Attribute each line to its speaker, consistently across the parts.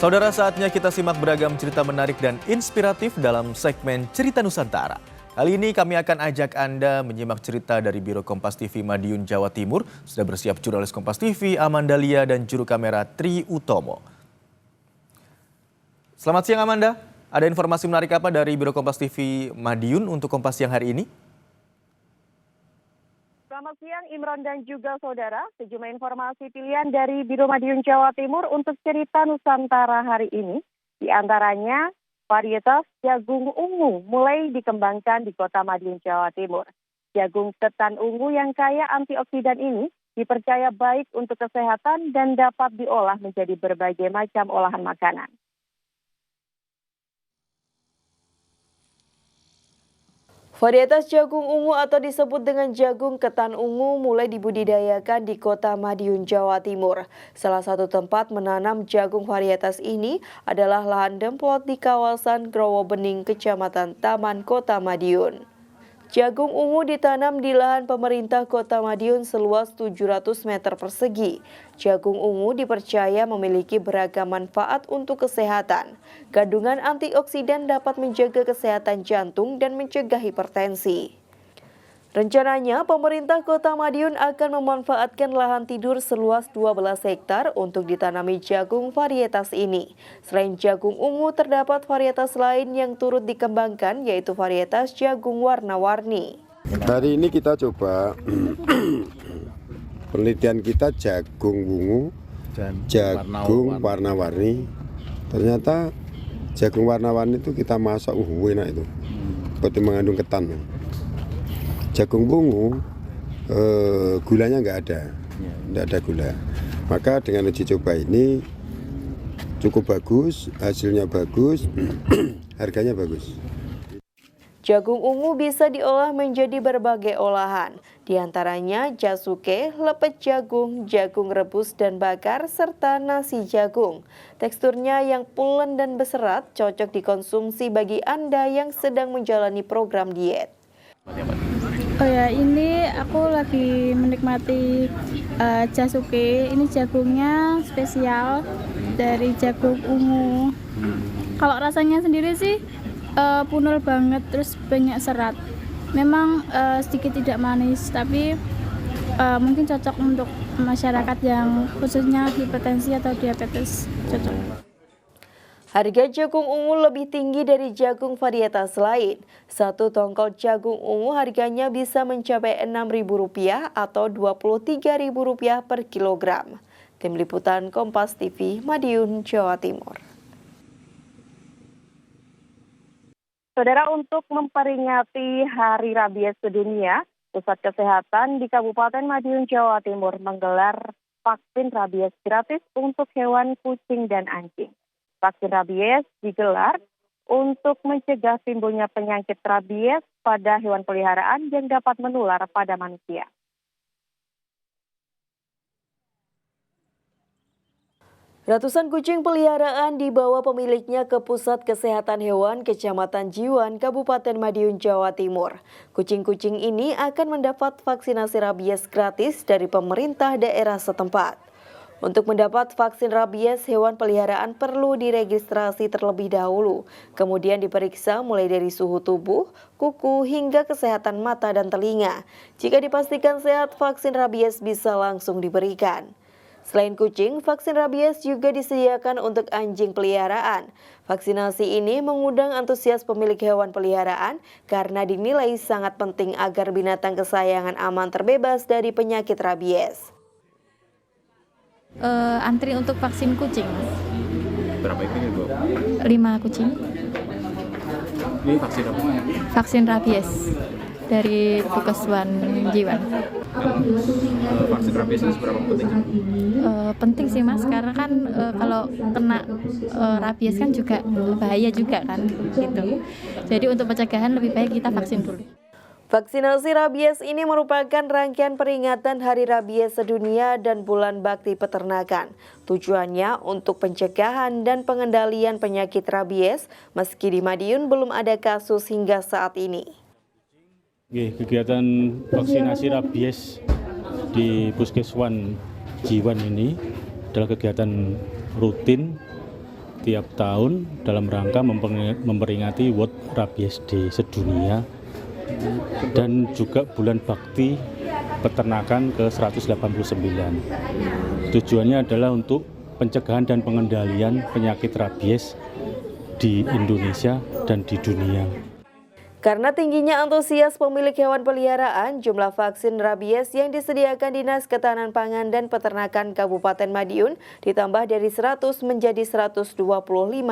Speaker 1: Saudara, saatnya kita simak beragam cerita menarik dan inspiratif dalam segmen Cerita Nusantara. Kali ini kami akan ajak Anda menyimak cerita dari Biro Kompas TV Madiun, Jawa Timur. Sudah bersiap jurnalis Kompas TV Amanda Lia dan juru kamera Tri Utomo. Selamat siang Amanda, ada informasi menarik apa dari Biro Kompas TV Madiun untuk Kompas siang hari ini?
Speaker 2: Selamat siang Imron dan juga saudara, sejumlah informasi pilihan dari Biro Madiun Jawa Timur untuk cerita Nusantara hari ini. Di antaranya varietas jagung ungu mulai dikembangkan di kota Madiun Jawa Timur. Jagung ketan ungu yang kaya antioksidan ini dipercaya baik untuk kesehatan dan dapat diolah menjadi berbagai macam olahan makanan.
Speaker 3: Varietas jagung ungu atau disebut dengan jagung ketan ungu mulai dibudidayakan di kota Madiun, Jawa Timur. Salah satu tempat menanam jagung varietas ini adalah lahan demplot di kawasan Growobening, Kecamatan Taman, Kota Madiun. Jagung ungu ditanam di lahan pemerintah Kota Madiun seluas 700 meter persegi. Jagung ungu dipercaya memiliki beragam manfaat untuk kesehatan. Kandungan antioksidan dapat menjaga kesehatan jantung dan mencegah hipertensi. Rencananya, pemerintah Kota Madiun akan memanfaatkan lahan tidur seluas 12 hektar untuk ditanami jagung varietas ini. Selain jagung ungu, terdapat varietas lain yang turut dikembangkan, yaitu varietas jagung warna-warni.
Speaker 4: Hari ini kita coba penelitian kita jagung ungu, jagung warna-warni. Ternyata jagung warna-warni itu kita masak, enak itu, seperti mengandung ketan. Jagung ungu gulanya nggak ada gula. Maka dengan uji coba ini cukup bagus, hasilnya bagus, harganya bagus.
Speaker 3: Jagung ungu bisa diolah menjadi berbagai olahan, diantaranya jasuke, lepet jagung, jagung rebus dan bakar, serta nasi jagung. Teksturnya yang pulen dan berserat cocok dikonsumsi bagi Anda yang sedang menjalani program diet.
Speaker 5: Oh ya, ini aku lagi menikmati jasuke. Ini jagungnya spesial dari jagung ungu. Kalau rasanya sendiri sih punel banget, terus banyak serat. Memang sedikit tidak manis, tapi mungkin cocok untuk masyarakat yang khususnya hipertensi atau diabetes. Cocok.
Speaker 3: Harga jagung ungu lebih tinggi dari jagung varietas lain. Satu tongkol jagung ungu harganya bisa mencapai Rp6.000 atau Rp23.000 per kilogram. Tim Liputan Kompas TV, Madiun, Jawa Timur.
Speaker 2: Saudara, untuk memperingati Hari Rabies Sedunia, Pusat Kesehatan di Kabupaten Madiun, Jawa Timur menggelar vaksin rabies gratis untuk hewan kucing dan anjing. Vaksin rabies digelar untuk mencegah timbulnya penyakit rabies pada hewan peliharaan yang dapat menular pada manusia.
Speaker 3: Ratusan kucing peliharaan dibawa pemiliknya ke Pusat Kesehatan Hewan Kecamatan Jiwan, Kabupaten Madiun, Jawa Timur. Kucing-kucing ini akan mendapat vaksinasi rabies gratis dari pemerintah daerah setempat. Untuk mendapat vaksin rabies, hewan peliharaan perlu diregistrasi terlebih dahulu. Kemudian diperiksa mulai dari suhu tubuh, kuku, hingga kesehatan mata dan telinga. Jika dipastikan sehat, vaksin rabies bisa langsung diberikan. Selain kucing, vaksin rabies juga disediakan untuk anjing peliharaan. Vaksinasi ini mengundang antusias pemilik hewan peliharaan karena dinilai sangat penting agar binatang kesayangan aman terbebas dari penyakit rabies.
Speaker 5: Antri untuk vaksin kucing.
Speaker 6: Berapa ini Bu?
Speaker 5: 5 kucing.
Speaker 6: Ini vaksin apa?
Speaker 5: Vaksin rabies dari Puskeswan Jiwan.
Speaker 6: Vaksin rabies itu seberapa penting?
Speaker 5: Penting sih Mas, karena kan kalau kena rabies kan juga bahaya juga kan gitu. Jadi untuk pencegahan lebih baik kita vaksin dulu.
Speaker 3: Vaksinasi rabies ini merupakan rangkaian peringatan Hari Rabies Sedunia dan Bulan Bakti Peternakan. Tujuannya untuk pencegahan dan pengendalian penyakit rabies, meski di Madiun belum ada kasus hingga saat ini.
Speaker 7: Kegiatan vaksinasi rabies di Puskeswan Jiwan ini adalah kegiatan rutin setiap tahun dalam rangka memperingati World Rabies Day sedunia dan juga bulan bakti peternakan ke-189. Tujuannya adalah untuk pencegahan dan pengendalian penyakit rabies di Indonesia dan di dunia.
Speaker 3: Karena tingginya antusias pemilik hewan peliharaan, jumlah vaksin rabies yang disediakan Dinas Ketahanan Pangan dan Peternakan Kabupaten Madiun ditambah dari 100 menjadi 125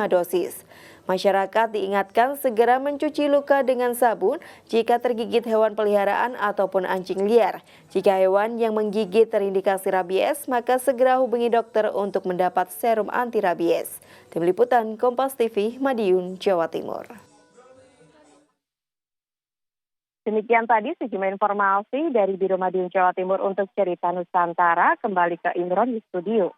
Speaker 3: dosis. Masyarakat diingatkan segera mencuci luka dengan sabun jika tergigit hewan peliharaan ataupun anjing liar. Jika hewan yang menggigit terindikasi rabies, maka segera hubungi dokter untuk mendapat serum anti rabies. Tim Liputan Kompas TV, Madiun, Jawa Timur.
Speaker 2: Demikian tadi sejumlah informasi dari Biro Madiun Jawa Timur untuk Cerita Nusantara. Kembali ke Imron di studio.